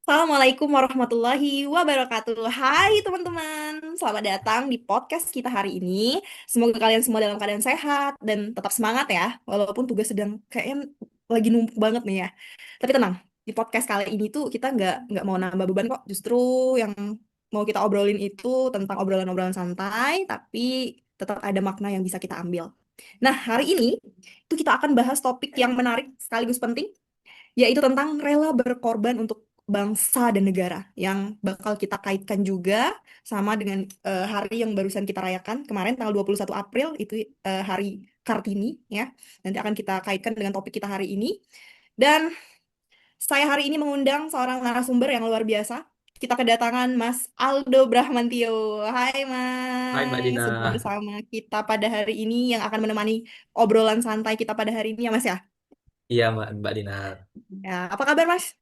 Assalamualaikum warahmatullahi wabarakatuh. Hai teman-teman, selamat datang di podcast kita hari ini. Semoga kalian semua dalam keadaan sehat dan tetap semangat ya, walaupun tugas sedang kayaknya lagi numpuk banget nih ya. Tapi tenang, di podcast kali ini tuh kita nggak mau nambah beban kok. Justru yang mau kita obrolin itu tentang obrolan-obrolan santai, tapi tetap ada makna yang bisa kita ambil. Nah, hari ini itu kita akan bahas topik yang menarik sekaligus penting, yaitu tentang rela berkorban untuk bangsa dan negara yang bakal kita kaitkan juga sama dengan hari yang barusan kita rayakan kemarin tanggal 21 April itu hari Kartini ya. Nanti akan kita kaitkan dengan topik kita hari ini. Dan saya hari ini mengundang seorang narasumber yang luar biasa. Kita kedatangan Mas Aldo Brahmantio. Hai Hai Mbak Mas, Dina. sudah bersama kita pada hari ini yang akan menemani obrolan santai kita pada hari ini ya Mas ya. Iya Mbak Dina. Ya, apa kabar Mas?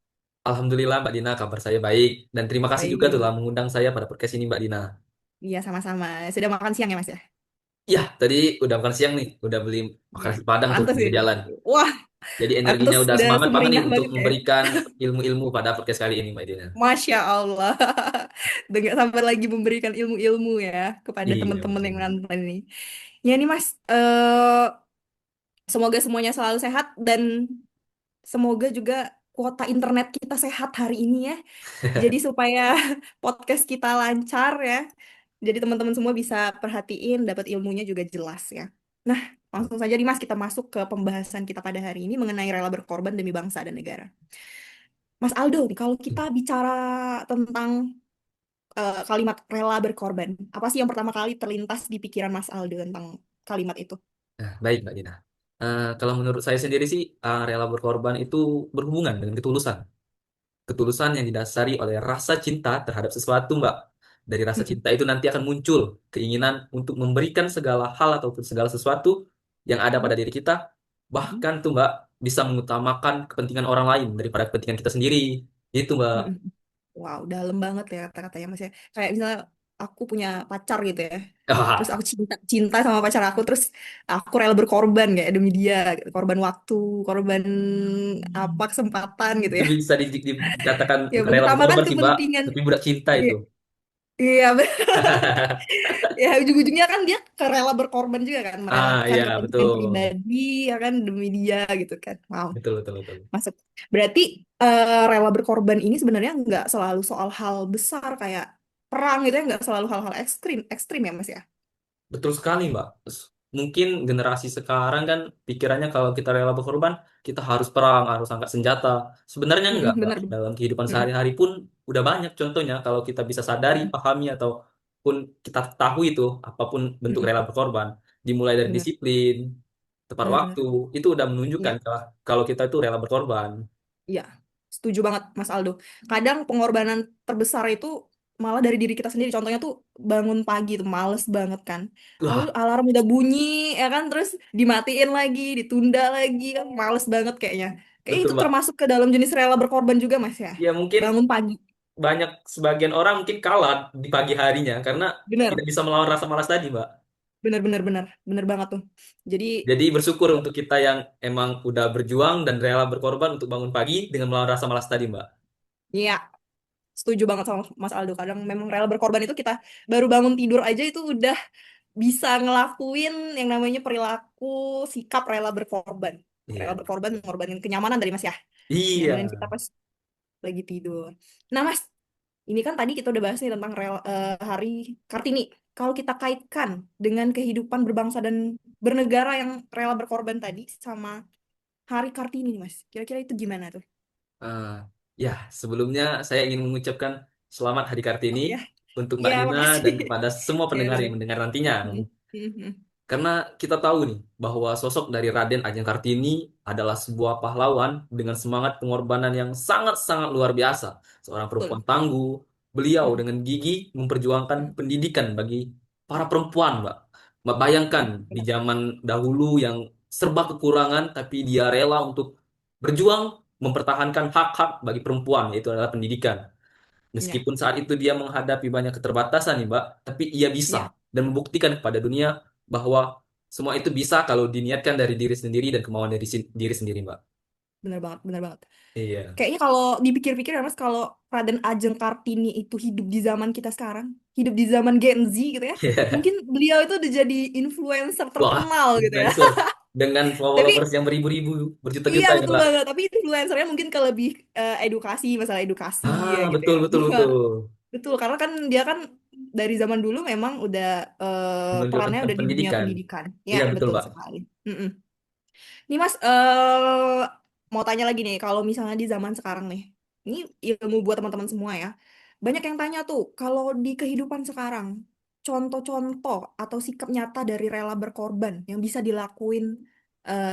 Alhamdulillah Mbak Dina, kabar saya baik. Dan terima kasih juga telah Baik. mengundang saya pada podcast ini Mbak Dina. Iya, sama-sama. Sudah makan siang ya, Mas ya? Ya, tadi udah makan siang nih, udah beli Iya. makan nasi Padang tuh Pantes pinggir ini. jalan. Wah, Jadi energinya pantes udah udah semangat banget nih sumringah untuk banget ya. memberikan ilmu-ilmu pada podcast kali ini Mbak Dina. Masya Allah. Udah gak sabar lagi memberikan ilmu-ilmu ya kepada Iya teman-teman yang betul. nonton ini. Ya nih Mas, semoga semuanya selalu sehat dan semoga juga kuota internet kita sehat hari ini ya. Jadi supaya podcast kita lancar ya. Jadi teman-teman semua bisa perhatiin, dapat ilmunya juga jelas ya. Nah, langsung saja nih Mas, kita masuk ke pembahasan kita pada hari ini mengenai rela berkorban demi bangsa dan negara. Mas Aldo, nih, kalau kita bicara tentang kalimat rela berkorban, apa sih yang pertama kali terlintas di pikiran Mas Aldo tentang kalimat itu? Nah, baik Mbak Dina. Kalau menurut saya sendiri sih, rela berkorban itu berhubungan dengan ketulusan. Ketulusan yang didasari oleh rasa cinta terhadap sesuatu, Mbak. Dari rasa Mm-mm. cinta itu nanti akan muncul keinginan untuk memberikan segala hal ataupun segala sesuatu yang ada pada diri kita, Mm-mm. bahkan tuh, Mbak, bisa mengutamakan kepentingan orang lain daripada kepentingan kita sendiri. Itu, Mbak. Mm-mm. Wow, dalam banget ya kata-katanya Mas ya. Kayak misalnya aku punya pacar gitu ya. Terus Ah, aku cinta cinta sama pacar aku, terus aku rela berkorban kayak demi dia, korban waktu, korban apa kesempatan gitu itu ya. bisa dikatakan Ya bukan rela mengutamakan berkorban sih, Mbak, kepentingan. tapi budak cinta Iya, itu. iya, ya ujung-ujungnya kan dia rela berkorban juga kan, merelakan Iya, kepentingan betul. pribadi ya kan demi dia gitu kan. Wow, Betul, betul, betul. masuk. Berarti rela berkorban ini sebenarnya nggak selalu soal hal besar kayak perang gitu ya, nggak selalu hal-hal ekstrim, ekstrim ya Mas ya. Betul sekali, Mbak. Mungkin generasi sekarang kan pikirannya kalau kita rela berkorban, kita harus perang, harus angkat senjata. Sebenarnya enggak, Mm-mm, Mbak. benar. Dalam kehidupan Mm-mm, sehari-hari pun udah banyak contohnya kalau kita bisa sadari, mm-mm, pahami, ataupun kita tahu itu, apapun bentuk mm-mm, rela berkorban. Dimulai dari benar, disiplin, tepat waktu, benar-benar. itu udah menunjukkan Ya, kalau kita itu rela berkorban. ya, setuju banget Mas Aldo. Kadang pengorbanan terbesar itu malah dari diri kita sendiri. Contohnya tuh bangun pagi tuh males banget kan. Lalu Wah, alarm udah bunyi ya kan, terus dimatiin lagi, ditunda lagi kan, males banget kayaknya. Kayak betul, itu Mbak. termasuk ke dalam jenis rela berkorban juga Mas ya. Ya mungkin Bangun pagi. banyak sebagian orang mungkin kalah di pagi harinya karena Bener, tidak bisa melawan rasa malas tadi, Mbak. bener, bener, bener, bener banget tuh. Jadi Jadi bersyukur untuk kita yang emang udah berjuang dan rela berkorban untuk bangun pagi dengan melawan rasa malas tadi, Mbak. ya, setuju banget sama Mas Aldo. Kadang memang rela berkorban itu kita baru bangun tidur aja itu udah bisa ngelakuin yang namanya perilaku sikap rela berkorban. Rela Iya. berkorban mengorbankan kenyamanan dari Mas ya. Kenyamanan Iya. kita pas lagi tidur. Nah Mas, ini kan tadi kita udah bahas nih tentang hari Kartini. Kalau kita kaitkan dengan kehidupan berbangsa dan bernegara yang rela berkorban tadi sama hari Kartini nih Mas. Kira-kira itu gimana tuh? Eh, ya, sebelumnya saya ingin mengucapkan selamat Hari Kartini Ya, untuk Mbak ya Dina makasih. dan kepada semua Ya pendengar udah. yang mendengar nantinya. Mm, mm, mm. Karena kita tahu nih bahwa sosok dari Raden Ajeng Kartini adalah sebuah pahlawan dengan semangat pengorbanan yang sangat-sangat luar biasa. Seorang perempuan Betul. tangguh, beliau Mm, dengan gigih memperjuangkan mm, pendidikan bagi para perempuan, Mbak. Mbak bayangkan mm, di benar. zaman dahulu yang serba kekurangan, tapi dia rela untuk berjuang mempertahankan hak-hak bagi perempuan, yaitu adalah pendidikan. Ya, Meskipun saat itu dia menghadapi banyak keterbatasan nih, Mbak, tapi ia bisa ya, dan membuktikan kepada dunia bahwa semua itu bisa kalau diniatkan dari diri sendiri dan kemauan dari diri sendiri, Mbak. bener banget, bener banget. Iya. Kayaknya kalau dipikir-pikir ya Mas, kalau Raden Ajeng Kartini itu hidup di zaman kita sekarang, hidup di zaman Gen Z gitu ya, mungkin beliau itu udah jadi influencer Wah, terkenal gitu ya. influencer dengan followers Tapi yang beribu-ribu, iya berjuta-juta ya, betul Mbak. banget, tapi influencernya mungkin ke lebih edukasi, masalah edukasi ya Ah, gitu betul ya. betul betul. Betul, karena kan dia kan dari zaman dulu memang udah Menunjukkan perannya tentang udah di dunia pendidikan. pendidikan. Ya, Iya, betul, betul Mbak. sekali. Mm-mm. Nih Mas, mau tanya lagi nih, kalau misalnya di zaman sekarang nih, ini ilmu buat teman-teman semua ya. Banyak yang tanya tuh, kalau di kehidupan sekarang, contoh-contoh atau sikap nyata dari rela berkorban yang bisa dilakuin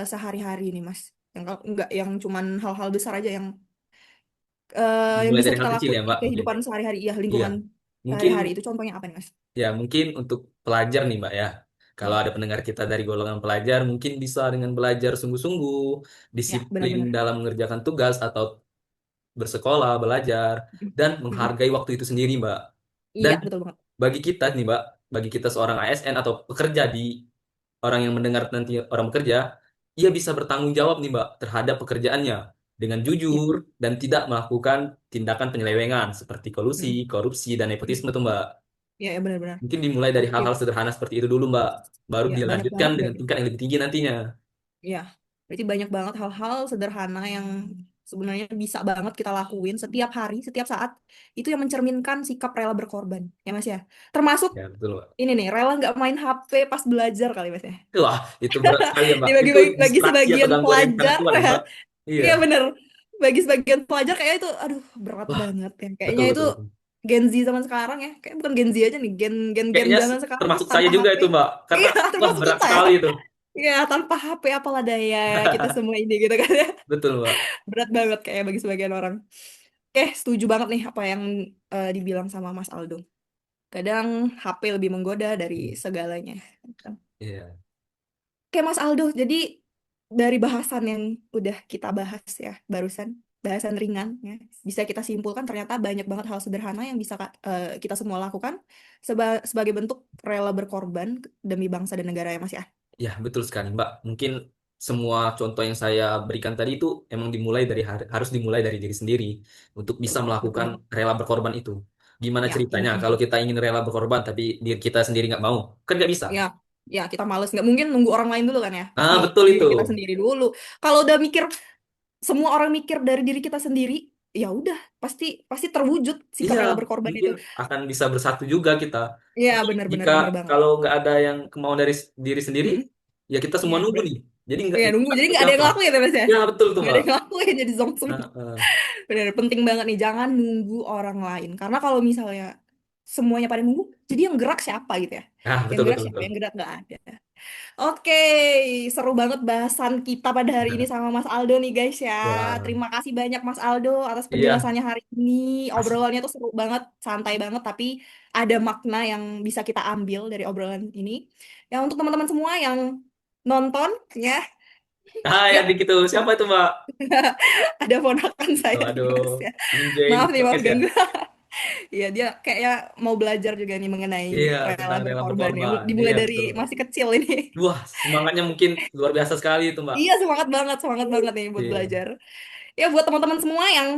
sehari-hari nih Mas. Enggak yang cuman hal-hal besar aja yang Dimulai bisa dari hal kita kecil lakuin ya, di Mbak. Oke. kehidupan sehari-hari, ya Iya. lingkungan Mungkin sehari-hari itu contohnya apa nih Mas? ya, mungkin untuk pelajar nih, Mbak ya. Kalau Hmm. ada pendengar kita dari golongan pelajar, mungkin bisa dengan belajar sungguh-sungguh, Ya, disiplin benar-benar. dalam mengerjakan tugas atau bersekolah, belajar, dan Mm-mm. menghargai waktu itu sendiri, Mbak. Dan Iya, betul banget. bagi kita nih, Mbak, bagi kita seorang ASN atau pekerja di orang yang mendengar nanti orang bekerja, ia bisa bertanggung jawab nih, Mbak, terhadap pekerjaannya dengan Iya. jujur dan tidak melakukan tindakan penyelewengan seperti kolusi, Mm. korupsi, dan nepotisme tuh, Mbak. Iya, ya, benar-benar. Mungkin dimulai dari Oke. hal-hal sederhana seperti itu dulu, Mbak. Baru Ya, banyak dilanjutkan banget dengan berarti. tingkat yang lebih tinggi nantinya. Ya, berarti banyak banget hal-hal sederhana yang sebenarnya bisa banget kita lakuin setiap hari, setiap saat. Itu yang mencerminkan sikap rela berkorban, ya Mas ya. Termasuk Ya, betul, Mbak. ini nih, rela nggak main HP pas belajar kali Mas ya. Wah, itu berat sekali ya, Mbak. Itu Bagi distraksi atau sebagian gangguan yang sangat pelajar kuat ya, ya. Mbak. Iya, Iya bener. Bagi sebagian pelajar kayaknya itu aduh berat wah, banget ya. Kayaknya betul, itu betul, betul. Gen Z zaman sekarang ya. Kayak bukan Gen Z aja nih, gen Kayaknya zaman sekarang tuh termasuk saya tanpa juga HP. itu, Mbak. Karena, Iya, wah, termasuk berat kita ya. sekali itu. Iya, tanpa HP apalah daya kita semua ini gitu kan ya. Betul, Mbak. Berat banget kayak bagi sebagian orang. Oke, setuju banget nih apa yang dibilang sama Mas Aldo. Kadang HP lebih menggoda dari segalanya. Iya. Oke, Mas Aldo, jadi dari bahasan yang udah kita bahas ya barusan, bahasan ringan ya, bisa kita simpulkan ternyata banyak banget hal sederhana yang bisa kita semua lakukan sebagai bentuk rela berkorban demi bangsa dan negara ya Mas ya. Ya, betul sekali, Mbak. Mungkin semua contoh yang saya berikan tadi itu emang dimulai dari harus dimulai dari diri sendiri untuk bisa Betul melakukan banget. rela berkorban itu. Gimana Ya, ceritanya intinya. kalau kita ingin rela berkorban tapi diri kita sendiri nggak mau? Kan nggak bisa. Ya, ya kita males nggak mungkin nunggu orang lain dulu kan ya. Pasti Ah, betul diri itu. kita sendiri dulu. Kalau udah mikir semua orang mikir dari diri kita sendiri, ya udah pasti pasti terwujud sikap Iya, rela berkorban mungkin itu. akan bisa bersatu juga kita. Iya, Tapi benar-benar jika benar banget. kalau nggak ada yang kemauan dari diri sendiri, Mm-mm. ya kita semua Iya, nunggu berarti. nih. Jadi nggak Iya, nunggu. nggak Jadi nggak ada yang siapa. ngelakuin ya, Mas ya? Ya, betul tuh, Nggak ada Mbak. yang ngelakuin jadi zombie. Nah, Benar, penting banget nih. Jangan nunggu orang lain. Karena kalau misalnya semuanya pada nunggu, jadi yang gerak siapa gitu ya? nah, Yang betul gerak betul siapa? betul. Yang gerak nggak ada. Oke, seru banget bahasan kita pada hari ini sama Mas Aldo nih guys ya. Wah, Terima kasih banyak Mas Aldo atas iya. penjelasannya hari ini. Obrolannya tuh seru banget, santai banget, tapi ada makna yang bisa kita ambil dari obrolan ini. Ya untuk teman-teman semua yang nonton ya, Ah, yang ya di gitu. Siapa itu, Mbak? ada ponakan saya nih Waduh, Mas ya. enjoying Maaf nih, maaf podcast ya. ganggu. Iya, dia kayaknya mau belajar juga nih mengenai Iya, rela tentang rela berkorban ya. berkorban. Dimulai Iya, dari betul. masih kecil ini. Wah, semangatnya mungkin luar biasa sekali itu, Mbak. Iya, semangat banget nih buat Iya. belajar. Ya buat teman-teman semua yang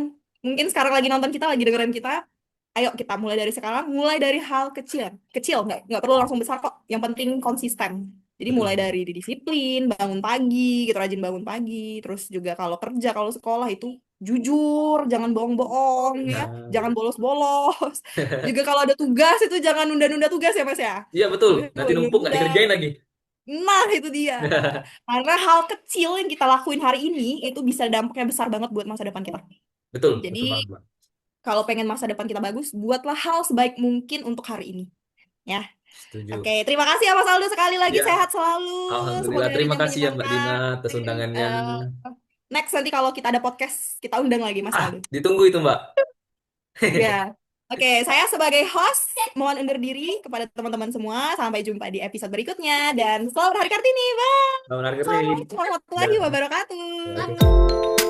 mungkin sekarang lagi nonton kita, lagi dengerin kita, ayo kita mulai dari sekarang, mulai dari hal kecil. Kecil, nggak perlu langsung besar kok. Yang penting konsisten. Jadi Betul, mulai betul. dari disiplin, bangun pagi, gitu rajin bangun pagi. Terus juga kalau kerja, kalau sekolah itu jujur, jangan bohong-bohong ya, Nah, jangan bolos-bolos. Juga kalau ada tugas itu jangan nunda-nunda tugas ya Mas ya. iya betul. Tugas Nanti jangan numpuk nggak nunda. dikerjain lagi. Nah, itu dia. Karena hal kecil yang kita lakuin hari ini itu bisa dampaknya besar banget buat masa depan kita. Betul, Jadi, betul banget, Mbak. kalau pengen masa depan kita bagus, buatlah hal sebaik mungkin untuk hari ini. Ya. Setuju. Oke, terima kasih ya Mas Aldo sekali lagi. Iya, Sehat selalu. Alhamdulillah. Semoga Terima rezekinya kasih ya, Mbak Dina, menyenangkan. atas undangannya. Eh, next nanti kalau kita ada podcast, kita undang lagi Mas Ah, Aldo. ditunggu itu, Mbak. Ya. Oke, saya sebagai host mohon undur diri kepada teman-teman semua. Sampai jumpa di episode berikutnya dan selamat Hari Kartini. Bye. Selamat hari kerja. Assalamualaikum warahmatullahi Dah. wabarakatuh. Waalaikumsalam.